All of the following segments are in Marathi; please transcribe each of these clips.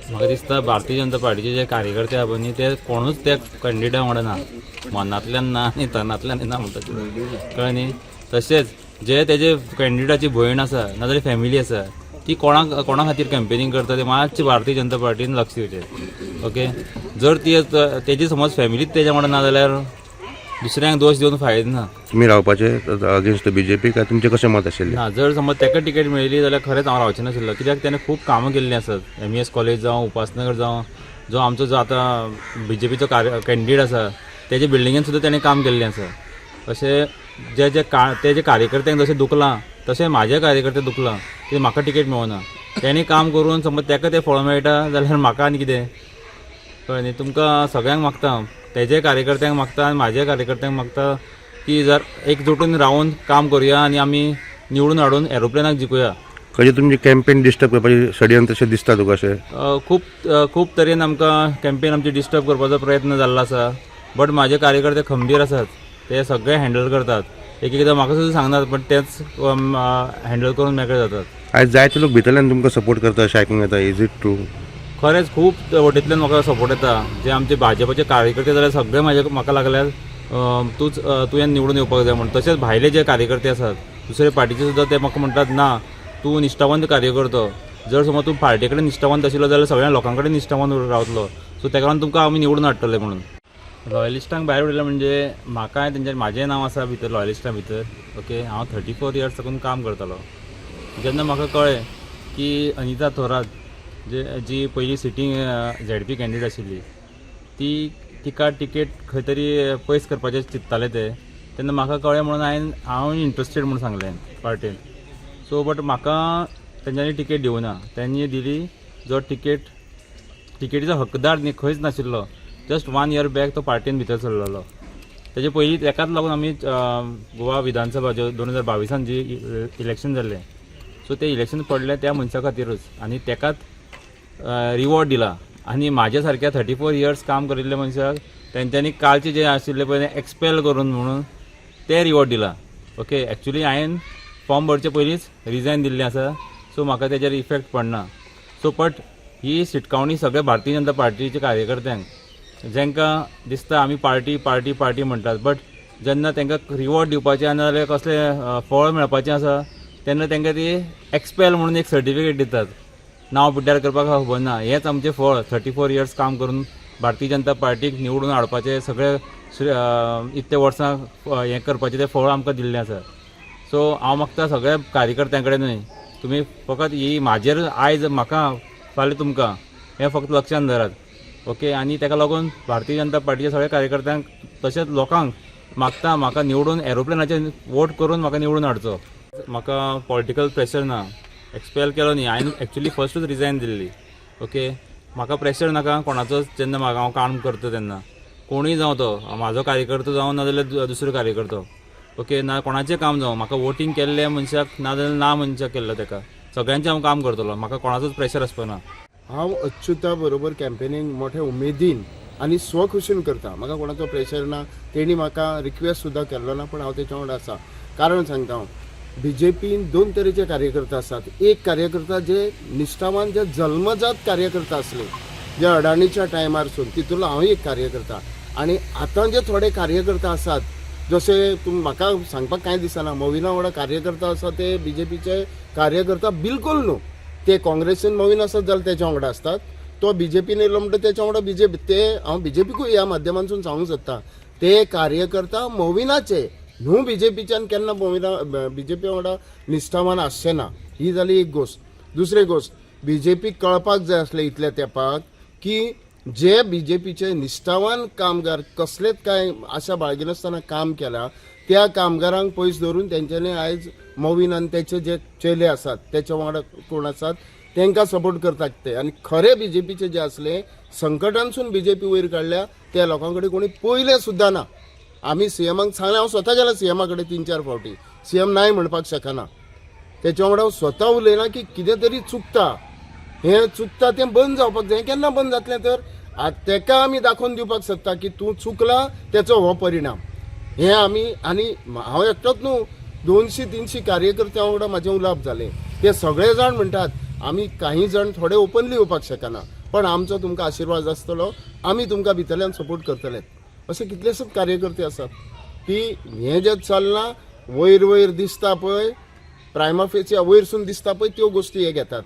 म्हाका दिसता भारतीय जनता पार्टीचे जे कार्यकर्ते आहा पळय न्ही ते कोणूच त्या कॅन्डिडेटा वांगडा ना, मनांतल्यान ना आनी तनांतल्यान ना म्हणटा कळ्ळें न्ही. तशेंच जे तेजे कॅन्डिडेटाची भयण आसा नाजाल्यार फॅमिली आसा ती कोणा खातीर कॅम्पेनींग करता ते मातशें भारतीय जनता पार्टीन लक्ष दिवचें. ओके, जर ती तेजी समज फॅमिलीच तेज्या वांगडा ना जाल्यार दुसऱ्यांक दोश दिवन फायदो ना. तुम्ही रावपाचे अगेन्स्ट बीजेपी काय तुमचे कशें मत आशिल्लें? ना, जर समज ताका टिकेट मेळिल्ली जाल्यार खरेंच हांव रावचें नाशिल्लो, कित्याक ताणें खूब कामां केल्लीं आसात. MES कॉलेज जावं, उपासनगर जावं, जो आमचो जो आतां BJPचो कॅन्डिडेट आसा तेजे बिल्डिंगेन सुद्दां ताणें काम केल्लें आसा. अशें जे कार्यकर्त्यांक जशें दुखलां तशें म्हाजे कार्यकर्ते दुखलां की म्हाका टिकेट मेळना. तेणी काम करून समज ताका तें फळ मेळटा जाल्यार म्हाका आनी कितें, कळ्ळें न्ही. तुमकां सगळ्यांक मागता, तेजे कार्यकर्त्यांक मागता आनी म्हाज्या कार्यकर्त्यांक मागता की जर एकजुटून रावन काम करुया आनी आमी निवडून हाडून एरोप्लेनाक जिखुया. खंयचे तुमची कॅम्पेन डिस्टर्ब करपाची षडयंत्र अशें दिसता तुका अशें? खूब तरेन आमकां कॅम्पेन आमची डिस्टर्ब करपाचो प्रयत्न जाल्लो आसा, बट म्हाजे कार्यकर्ते खंबीर आसात, ते सगळे हँडल करतात. एकदां म्हाका सुद्दां सांगनात बट तेच हँडल करून मेकळे जातात. आयज जायते लोक भितरल्यान तुमकां सपोर्ट करता अशें आयकूंक येता. Is it true? खरेंच खूब वटेंतल्यान म्हाका सपोर्ट येता. जे आमचे भाजपाचे कार्यकर्ते जाल्यार सगळे म्हाका लागल्यार तुवें निवडून येवपाक जाय म्हणून. तशेंच भायले जे कार्यकर्ते आसात दुसरे पार्टीचे सुद्दां ते म्हाका म्हणटात ना तूं निश्ठावंत कार्यकर्तो, जर समज तूं पार्टी कडेन निश्ठावंत आशिल्लो जाल्यार सगळ्या लोकां कडेन निश्ठावंत रावतलो. सो तेका लागून तुमकां आमी निवडून हाडटले म्हणून. लॉयलिस्टांक भायर उडयलें म्हणजे म्हाकाय म्हाजें नांव आसा भितर लॉयलिस्टां भितर. ओके, हांव 34 इयर्स साकून काम करतालो. जेन्ना म्हाका कळ्ळें की अनिता थोरात जी पयली सिटींग ZP कॅन्डिडेट आशिल्ली तिका टिकेट खंय तरी पयस करपाचें चिंत्ताले तेन्ना म्हाका कळ्ळें म्हणून हांव इंट्रस्टेड म्हणून सांगलें पार्टीन. सो बट म्हाका तेंच्यांनी टिकेट दिवना. त्यांनी दिली जो टिकेटीचो हकदार न्ही खंयच नाशिल्लो. जस्ट 1 year बॅक तो पार्टीन भितर सरलेलो. तेजे पयलीं तेकाच लागून आमी गोवा विधानसभा 2022 जी इलेक्शन जाल्लें, सो तें इलेक्शन पडलें त्या मनशा खातीरूच आनी तेकाच रिवॉर्ड दिला. आनी म्हाज्या सारक्या 34 इयर्स काम करिल्ल्या मनशाक तेंच्यांनी कालचे जे आशिल्ले पळय एक्सपेल करून म्हणून ते रिवॉर्ड दिला. ओके, एक्चुली हांवें फॉर्म भरचे पयलींच रिजायन दिल्लें आसा, सो म्हाका तेजेर इफेक्ट पडना. सो बट ही शिटकावणी सगळ्या भारतीय जनता पार्टीच्या कार्यकर्त्यांक, जांकां दिसता आमी पार्टी म्हणटात, बट जेन्ना तांकां रिवॉर्ड दिवपाचें नाजाल्यार कसलें फळ मेळपाचें आसा तेन्ना तांकां ती एक्सपेल म्हणून एक सर्टिफिकेट दितात. नांव पिड्ड्यार करपाक खबर ना. हेंच आमचें फळ 34 इयर्स काम करून भारतीय जनता पार्टीक निवडून हाडपाचें सगळे इतले वर्सां हें करपाचें तें फळ आमकां दिल्लें आसा. सो हांव मागता सगळ्या कार्यकर्त्यां कडेनूय तुमी फकत ही म्हाजेर आयज म्हाका फाल्यां तुमकां हें फक्त लक्षांत धरात. ओके, आनी ताका लागून भारतीय जनता पार्टीच्या सगळ्या कार्यकर्त्यांक तशेंच लोकांक मागता म्हाका निवडून एरोप्लेनाचेर वोट करून म्हाका निवडून हाडचो. म्हाका पॉलिटिकल प्रेशर ना. एक्सपेल केलो न्ही, हांवें एक्चुली फस्टूच रिजायन दिल्ली. ओके, म्हाका प्रेशर नाका कोणाचोच. जेन्ना म्हाका हांव काम करता तेन्ना कोणूय जावं तो म्हाजो कार्यकर्तो जावं नाजाल्यार दुसरो कार्यकर्तो. ओके, ना कोणाचें काम जावं, म्हाका वोटींग केल्ल्या मनशाक नाजाल्यार ना मनशाक केल्लो तेका सगळ्यांचें हांव काम करतलो. म्हाका कोणाचोच प्रेशर आसपाना. हांव अच्युता बरोबर कॅम्पेनींग मोठ्या उमेदीन आनी स्वखुशीन करता. म्हाका कोणाचो प्रेशर ना. तेणी म्हाका रिक्वेस्ट सुद्दां केल्लो ना, पण हांव तेच्या वांगडा आसा. कारण सांगता हांव, BJPन 2 तरेचे कार्यकर्ता आसात. एक कार्यकर्ता जे निश्ठावान जे जल्मजात कार्यकर्ता आसले, जे अडाणीच्या टायमारसून, तितूंतलो हांव एक कार्यकर्ता. आनी आतां जे थोडे कार्यकर्ता आसात, जशे म्हाका सांगपाक कांय दिसना, मोविना वांगडा कार्यकर्ता आसा ते BJPचे कार्यकर्ता बिलकुल न्हू. ते काँग्रेसीन मोवीन आसत जाल्यार तेच्या वांगडा असतात. तो BJPन येयलो म्हणटा तेच्या वांगडा BJP. ते हांव BJPकूय ह्या माध्यमांतसून सांगूंक सोदता, ते कार्यकर्ता मोविनाचे न्हू. BJPच्यान केन्ना BJP वांगडा निश्ठावान आसचे ना. ही जाली एक गोश्ट. दुसरी गोश्ट, BJPक कळपाक जाय आसलें इतल्या तेंपाक की जे BJPचे निश्ठावान कामगार कसलेच काय आशा बाळगिनासतना काम केला, त्या कामगारांक पयस धरून तेंच्यांनी आयज मोवीन आनी तेचे जे चेले आसात तेच्या वांगडा कोण आसात तांकां सपोर्ट करतात ते. आनी खरे BJPचे जे आसले संकटांसून BJP वयर काडल्या त्या लोकां कडेन कोणी पयले सुद्दां ना. आमी CMाक सांगलें, हांव स्वता गेला CMा कडेन 3-4 फावटी. CM नाय म्हणपाक शकना. तेच्या वांगडा हांव स्वता उलयना की कितें तरी चुकता, हें चुकता तें बंद जावपाक जाय. केन्ना बंद जातलें तर तेका आमी दाखोवन दिवपाक सोदता की तूं चुकला, तेचो हो परिणाम. हें आमी आनी हांव एकटोच न्हू, 200-300 कार्यकर्त्यां वांगडा म्हाजें उलोवप जालें. ते सगळे जाण म्हणटात आमी काही जण थोडे ओपनली येवपाक शकना, पण आमचो तुमकां आशिर्वाद आसतलो, आमी तुमकां भितरल्यान सपोर्ट करतले. असे कितलेशेच कार्यकर्ते आसात की हें जें चल्लां वयर वयर दिसता पळय, प्रायमा फेसिया वयरसून दिसता पळय, त्यो गोश्टी हे घेतात.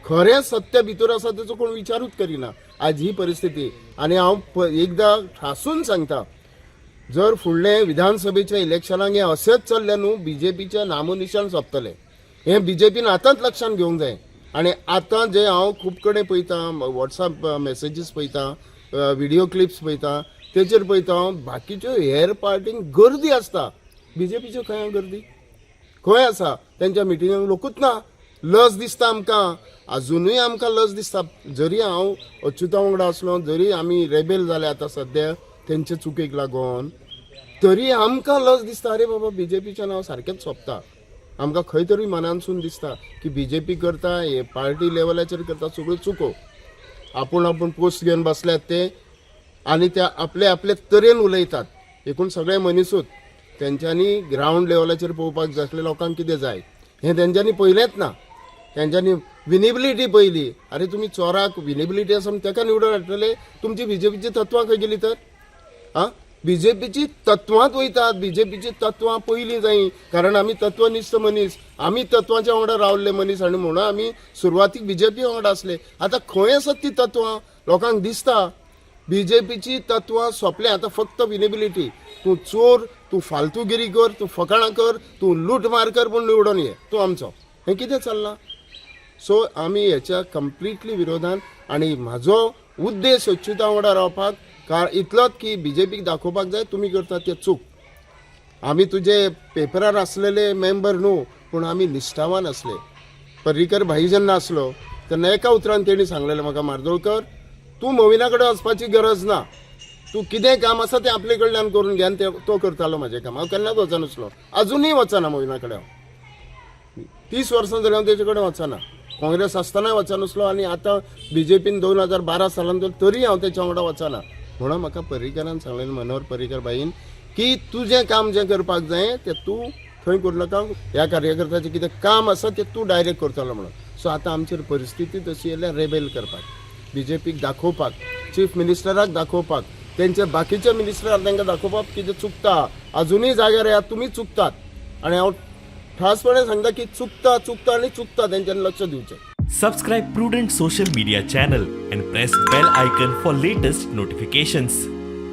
खरें सत्य भितर आसा तेचो कोण विचारूच करिना आज ही परिस्थिती. आनी हांव एकदां ठासून सांगता, जर फुडले विधानसभेच्या इलेक्शनाक हें अशेंच चल्लें न्हू, बीजेपीचें नामोनिशाण सोंपतलें. हें बीजेपीन आतांच लक्षांत घेवंक जाय. आनी आतां जे हांव खूब कडेन पळयतां, वॉट्सॅप मेसेजीस पळयतां, व्हिडिओ क्लिप्स पळयतां, तेचेर पळयता हांव बाकीच्यो हेर पार्टींक गर्दी आसता. बीजेपीच्यो खंय गर्दी खंय आसा? तेंच्या मिटिंगांक लोकूच ना. लज दिसता आमकां, अजुनूय आमकां लज दिसता. जरी हांव अच्युता वांगडा आसलो, जरी आमी रेबेल जाले आतां सद्या तेंचे चुकेक लागून, तरी आमकां लज दिसता अरे बाबा बीजेपीचें नांव सारकेंच सोंपता. आमकां खंय तरी मनानसून दिसता की बीजेपी करता, हे पार्टी लेवलाचेर करता सगळ्यो चुको. आपूण पोस्ट घेवन बसल्यात ते आनी ते आपले तरेन उलयतात. एकूण सगळे मनीसूच तेंच्यांनी ग्रावंड लेवलाचेर पळोवपाक जाय आसलें लोकांक कितें जाय हें तेंच्यांनी पळयलेंच ना. तेंच्यांनी विनेबिलिटी पळयली. अरे तुमी चोराक विनेबिलिटी आसा म्हूण ताका निवडून हाडटले, तुमची बीजेपीची तत्वां खंय गेली तर? बीजेपीची तत्वांत वयतात. बीजेपीची तत्वां पयलीं जायी, कारण आमी तत्वनिश्ठ मनीस, आमी तत्वांच्या वांगडा रावल्ले मनीस आनी म्हणून आमी सुरवातीक बीजेपी वांगडा आसले. आतां खंय आसात ती तत्वां? लोकांक दिसता बीजेपीची तत्वां सोंपल्या. आतां फक्त विनेबिलिटी. तूं चोर, तूं फालतूगिरी कर, तूं फकाणां कर, तूं लूटमार कर पूण निवडून ये, तूं आमचो. हें कितें चल्लां? सो आमी हेच्या कंप्लिटली विरोधान. आनी म्हाजो उद्देश अच्युता वांगडा रावपाक इतलोच की बीजेपीक दाखोवपाक जाय तुमी करतात तें चूक. आमी तुजे पेपरार आसलेले मेंबर न्हू, पूण आमी निश्ठावान आसले. पर्रीकर भाई जेन्ना आसलो तेन्ना एका उतरान तेणी सांगलेलें म्हाका, मार्दोळकर तूं मोविना कडेन वचपाची गरज ना, तूं कितें काम आसा तें आपले कडल्यान करून घे. आनी तो करतालो म्हाजें काम. हांव केन्नाच वचनासलो, अजुनूय वचना मोविना कडेन. हांव 30 वर्सां जालीं हांव तेजे कडेन वचना. काँग्रेस आसतनाय वचनासलो आनी आतां बीजेपीन 2012 सालान तरी हांव तेच्या वांगडा वचना. म्हणून म्हाका पर्रीकरान सांगलेलें, मनोहर पर्रीकर भाईन, की तुजें काम जें करपाक जाय तें तूं थंय करूं नाका. ह्या कार्यकर्त्याचें कितें काम आसा तें तूं डायरेक्ट करतलो म्हणून. सो आतां आमचेर परिस्थिती तशी येयल्या रेबेल करपाक, बीजेपीक दाखोवपाक, चीफ मिनिस्टराक दाखोवपाक, तेंचे बाकीच्या मिनिस्टराक तांकां दाखोवपाक कितें चुकता. अजुनूय जाग्यार येयात, तुमी चुकतात. आनी हांव ठासपणे सांगता की चुकता आनी चुकता, तेंच्यांनी लक्ष दिवचें. Subscribe Prudent social media channel and press bell icon for latest notifications.